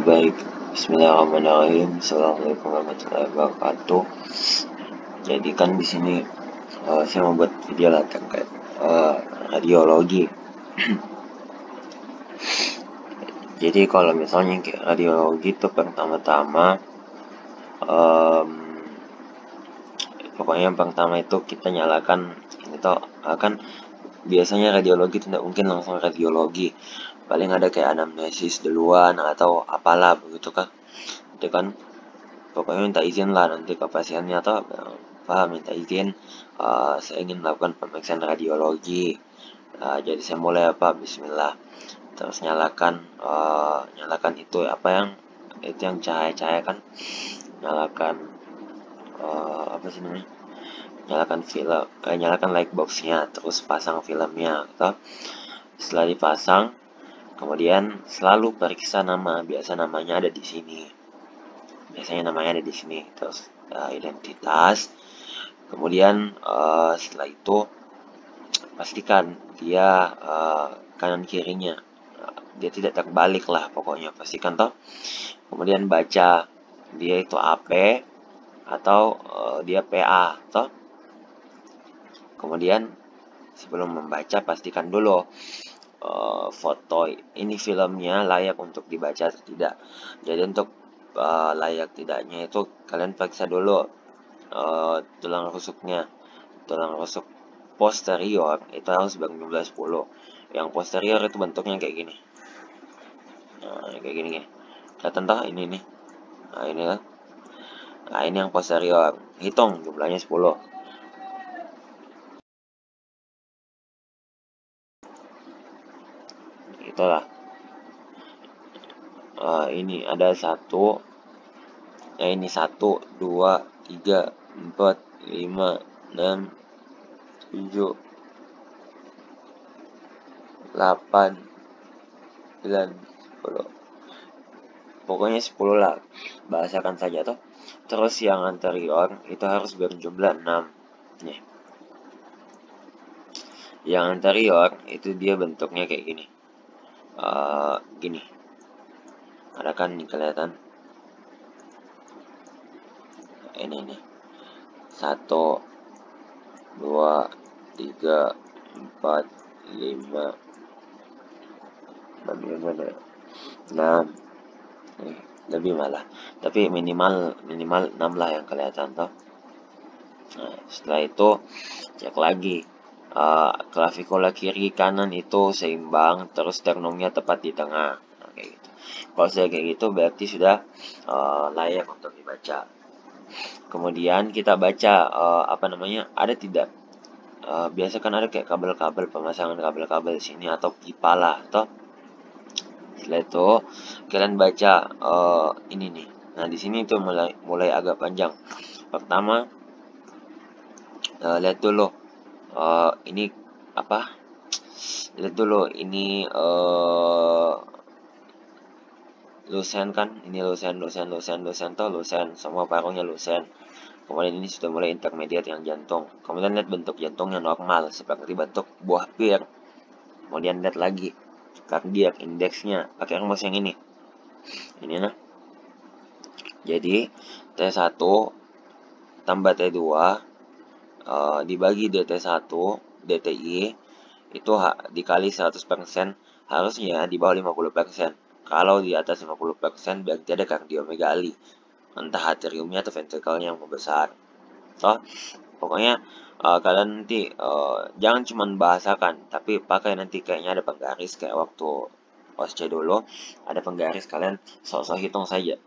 Baik, bismillahirrahmanirrahim. Assalamualaikum warahmatullahi wabarakatuh. Jadi kan di sini saya membuat video lah terkait radiologi. Jadi kalau misalnya radiologi itu pertama-tama pokoknya yang pertama itu kita nyalakan ini tuh akan biasanya radiologi tidak mungkin langsung radiologi, paling ada kayak anamnesis duluan atau apalah begitu kan. Itu kan pokoknya minta izin lah nanti ke pasiennya atau minta izin, saya ingin melakukan pemeriksaan radiologi. Jadi saya mulai bismillah, terus nyalakan itu yang cahaya-cahaya kan, nyalakan nyalakan film, nyalakan light boxnya, terus pasang filmnya atau setelah dipasang kemudian selalu periksa nama, namanya ada di sini, biasanya namanya ada di sini, terus identitas. Kemudian setelah itu pastikan dia kanan kirinya dia tidak terbalik lah, pokoknya pastikan toh. Kemudian baca dia itu AP atau dia PA toh. Kemudian sebelum membaca pastikan dulu foto ini filmnya layak untuk dibaca atau tidak. Jadi untuk layak tidaknya itu kalian periksa dulu tulang rusuk posterior itu harus berjumlah 10. Yang posterior itu bentuknya kayak gini. Kayak gini. Kelihatan toh ini nih. Ini kan. Ini yang posterior. Hitung jumlahnya 10. Itulah. Ini ada 1, ini 1, 2, 3, 4, 5, 6, 7, 8, 9, 10. Pokoknya 10 lah, bahasakan saja toh. Terus yang anterior itu harus berjumlah 6. Nih. Yang anterior itu dia bentuknya kayak gini. Gini. Ada kan nih kelihatan? Ini nih. 1, 2, 3, 4, 5, 6. Lebih malah. Tapi minimal 6 lah yang kelihatan toh. Nah, setelah itu cek lagi. Klavikula kiri kanan itu seimbang, terus sternumnya tepat di tengah. Nah, kayak gitu. Kalau saya kayak gitu berarti sudah layak untuk dibaca. Kemudian kita baca ada tidak biasa kan ada kayak kabel-kabel, pemasangan kabel-kabel sini atau pipa lah atau. Setelah itu kalian baca ini nih. Nah di sini itu mulai agak panjang. Pertama lihat dulu ini apa? Lihat dulu ini lusen kan? Ini lusen toh lusen, semua paruhnya lusen. Kemudian ini sudah mulai intermediate yang jantung. Kemudian lihat bentuk jantungnya normal seperti bentuk buah pir. Kemudian lihat lagi kardiak indeksnya, pakai rumus yang ini. Ini nah. Jadi T1 tambah T2 dibagi DT1 DTI itu dikali 100%, harusnya di bawah 50%. Kalau di atas 50% berarti ada kardiomegali, entah atriumnya atau ventrikelnya yang membesar. Pokoknya kalian nanti jangan cuma bahasakan, tapi pakai nanti kayaknya ada penggaris kayak waktu OSCE dulu, ada penggaris, kalian sok-sok hitung saja.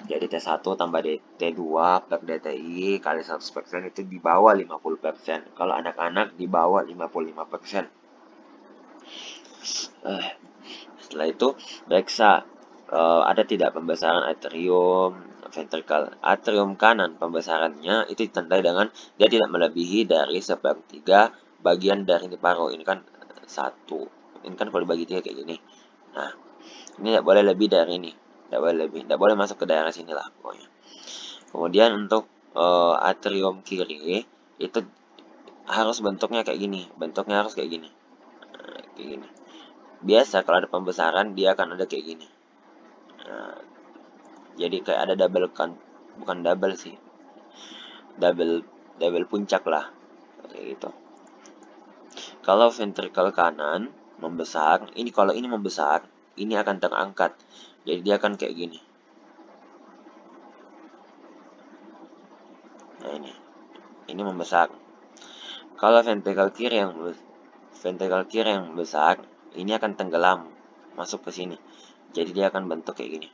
Jadi T1 tambah T2 per DTI kali 100% itu di bawah 50%. Kalau anak-anak di bawah 55%. Setelah itu periksa ada tidak pembesaran atrium ventrikel. Atrium kanan pembesarannya itu ditandai dengan dia tidak melebihi dari 1/3 bagian dari paru. Ini kan 1. Ini kan kalau dibagi 3 kayak gini. Nah, ini tidak boleh lebih dari ini. Tidak boleh masuk ke daerah sini lah pokoknya. Kemudian untuk atrium kiri itu harus bentuknya kayak gini. Bentuknya harus kayak gini. Kayak gini. Biasa kalau ada pembesaran dia akan ada kayak gini. Nah, Jadi kayak ada double kan, bukan double sih, double double puncak lah kayak gitu. Kalau ventrikel kanan membesar, ini kalau ini membesar, ini akan terangkat. Jadi dia akan kayak gini. Nah ini membesar. Kalau ventrikel kiri yang besar, ini akan tenggelam masuk ke sini. Jadi dia akan bentuk kayak gini.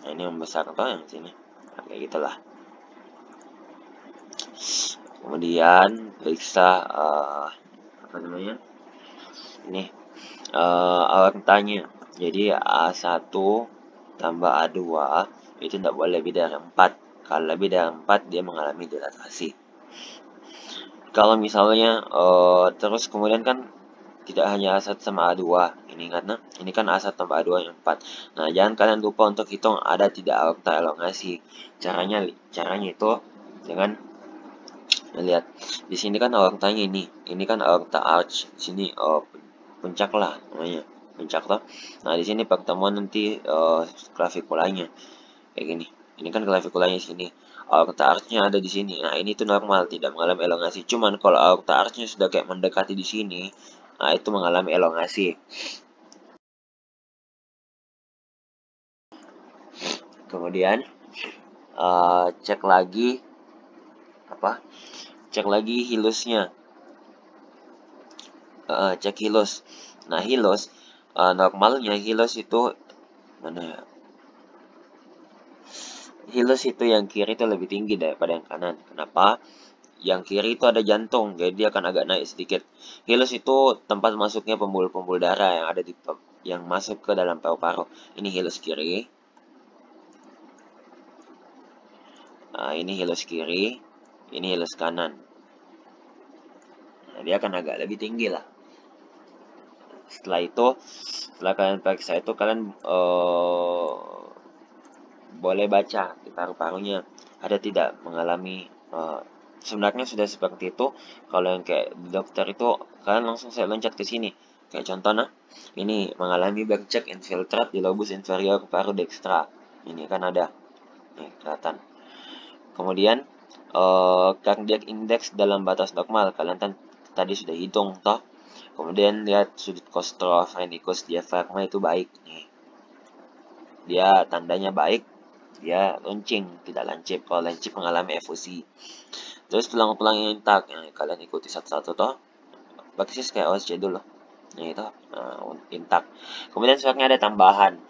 Nah, ini membesar toh yang sini. Nah, kayak gitulah. Kemudian periksa apa namanya? Ini aortanya. Jadi A1 tambah A2 itu tidak boleh lebih dari 4. Kalau lebih dari 4 dia mengalami dilatasi. Kalau misalnya terus kemudian kan tidak hanya A1 sama A2 ini karena ini kan A1 tambah A2 yang 4. Nah, jangan kalian lupa untuk hitung ada tidak aorta elongasi. Caranya itu dengan lihat di sini kan aortanya ini kan aorta arch, sini puncak lah namanya, puncak toh. Nah, di sini pertemuan nanti klavikulanya kayak gini. Ini kan klavikulanya sini. Aorta archnya ada di sini. Nah, ini tuh normal, tidak mengalami elongasi. Cuman kalau aorta archnya sudah kayak mendekati di sini, nah itu mengalami elongasi. Kemudian cek lagi apa? Cek lagi hilusnya. Cek hilus. Nah, hilus normalnya hilus itu mana ya? Hilus itu yang kiri itu lebih tinggi daripada yang kanan. Kenapa? Yang kiri itu ada jantung, jadi dia akan agak naik sedikit. Hilus itu tempat masuknya pembuluh-pembuluh darah yang ada di yang masuk ke dalam paru-paru. Ini hilus kiri. Nah, ini hilus kiri. Ini hilus kanan. Nah, dia akan agak lebih tinggi lah. Setelah kalian periksa itu, kalian boleh baca di paru-parunya ada tidak mengalami sebenarnya sudah seperti itu. Kalau yang kayak dokter itu kalian langsung saya loncat ke sini. Kayak contoh ini mengalami bercek infiltrat di lobus inferior paru dextra. Ini kan ada, nih kelihatan. Kemudian cardiac index dalam batas normal, kalian kan tadi sudah hitung toh. Kemudian lihat sudut costophrenicus diafragma itu baik nih. Dia tandanya baik, dia launching, tidak lancip. Kalau lancip mengalami efusi. Terus tulang-tulang yang intak, kalian ikuti satu-satu toh. Persis kayak OSC dulu. Nah itu intak. Kemudian sebenarnya ada tambahan.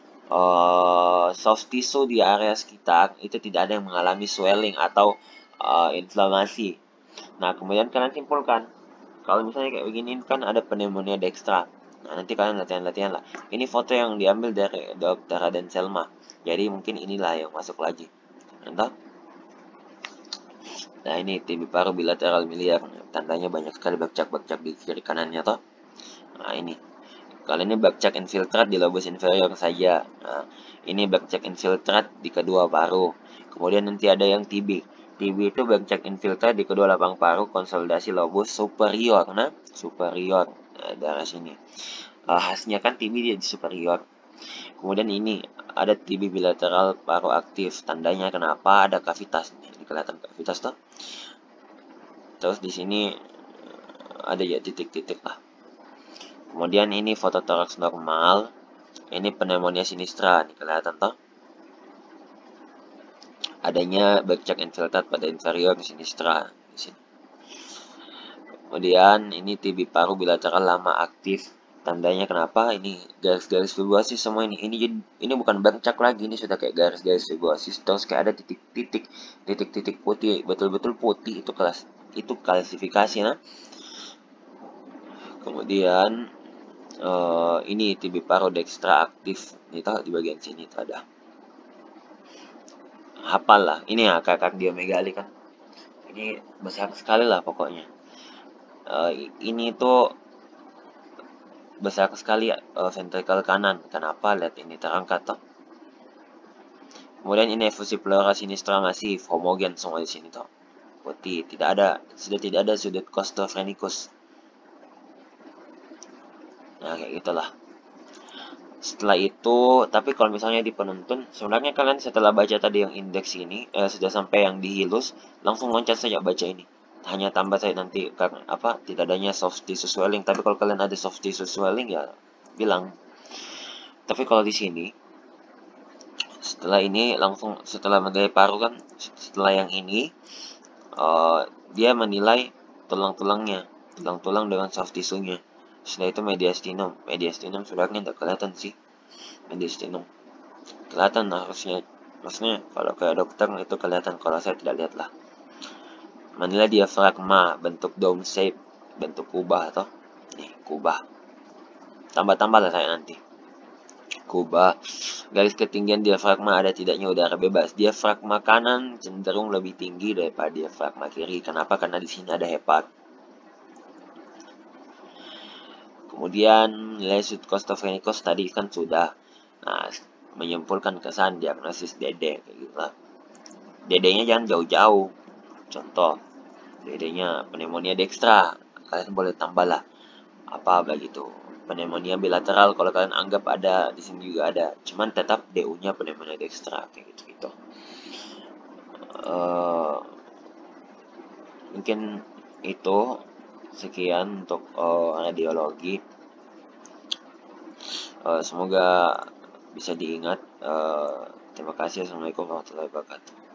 Soft tissue di area sekitar itu tidak ada yang mengalami swelling atau inflamasi. Nah, kemudian kalian simpulkan. Kalau misalnya kayak begini kan ada pneumonia dextra. Nah, nanti kalian latihan-latihan lah. Ini foto yang diambil dari Dr. Raden Selma. Jadi mungkin inilah yang masuk lagi. Entah. Nah, ini TB paru bilateral miliar. Tandanya banyak sekali bercak-bercak di kiri kanannya toh. Nah, ini. Kalau ini bercak infiltrat di lobus inferior saja. Nah, ini bercak infiltrat di kedua paru. Kemudian nanti ada yang TB. TB itu bercak infiltrat di kedua lapang paru konsolidasi lobus superior. Nah, superior. Nah, daerah sini. Khasnya kan TB dia di superior. Kemudian ini ada TB bilateral paru aktif. Tandanya kenapa ada kavitas. Ini kelihatan kavitas tuh. Terus di sini ada ya titik-titik lah. Kemudian ini foto toraks normal. Ini pneumonia sinistra, nih kelihatan toh. Adanya bercak infiltrat pada inferior sinistra di sini. Kemudian ini TB paru bilateral lama aktif. Tandanya kenapa? Ini garis-garis fibrosis semua ini. Ini bukan bercak lagi, ini sudah kayak garis-garis fibrosis. Terus kayak ada titik-titik putih, betul-betul putih itu klasifikasi nah. Kemudian ini TB paru dextra aktif. Ini tahu di bagian sini itu ada. Hafal lah. Ini ya kardiomegali kan. Ini besar sekali lah pokoknya. Ini tuh besar sekali ventrikel kanan. Kenapa? Lihat ini terangkat toh. Kemudian ini efusi pleura sinistra masif, homogen semua di sini toh. Putih, sudah tidak ada sudut costophrenicus. Nah, kayak gitulah. Setelah itu, tapi kalau misalnya di penuntun, sebenarnya kalian setelah baca tadi yang indeks ini, sudah sampai yang di hilus, langsung loncat saja baca ini. Hanya tambah saya nanti karena apa? Tidak adanya soft tissue swelling. Tapi kalau kalian ada soft tissue swelling ya bilang. Tapi kalau di sini, setelah ini langsung setelah menilai paru kan, setelah yang ini dia menilai tulang-tulangnya, tulang-tulang dengan soft tissue-nya. Setelah itu mediastinum. Mediastinum sebenarnya tidak kelihatan sih. Mediastinum kelihatan harusnya, maksudnya kalau ke dokter itu kelihatan, kalau saya tidak lihat lah. Menilai diafragma, bentuk dome shape, bentuk kubah atau nih kubah. Tambah-tambah lah saya nanti. Kubah, garis ketinggian diafragma ada tidaknya udara bebas. Diafragma kanan cenderung lebih tinggi daripada diafragma kiri. Kenapa? Karena di sini ada hepat. Kemudian nilai subcostophenicus tadi kan sudah. Nah, menyimpulkan kesan diagnosis DD kayak gitu lah. DD-nya jangan jauh-jauh. Contoh, DD-nya pneumonia dextra. Kalian boleh tambah lah apa begitu. Pneumonia bilateral kalau kalian anggap ada, di sini juga ada. Cuman tetap DU-nya pneumonia dextra kayak gitu-gitu. Mungkin itu sekian untuk radiologi. Semoga bisa diingat. Terima kasih. Assalamualaikum warahmatullahi wabarakatuh.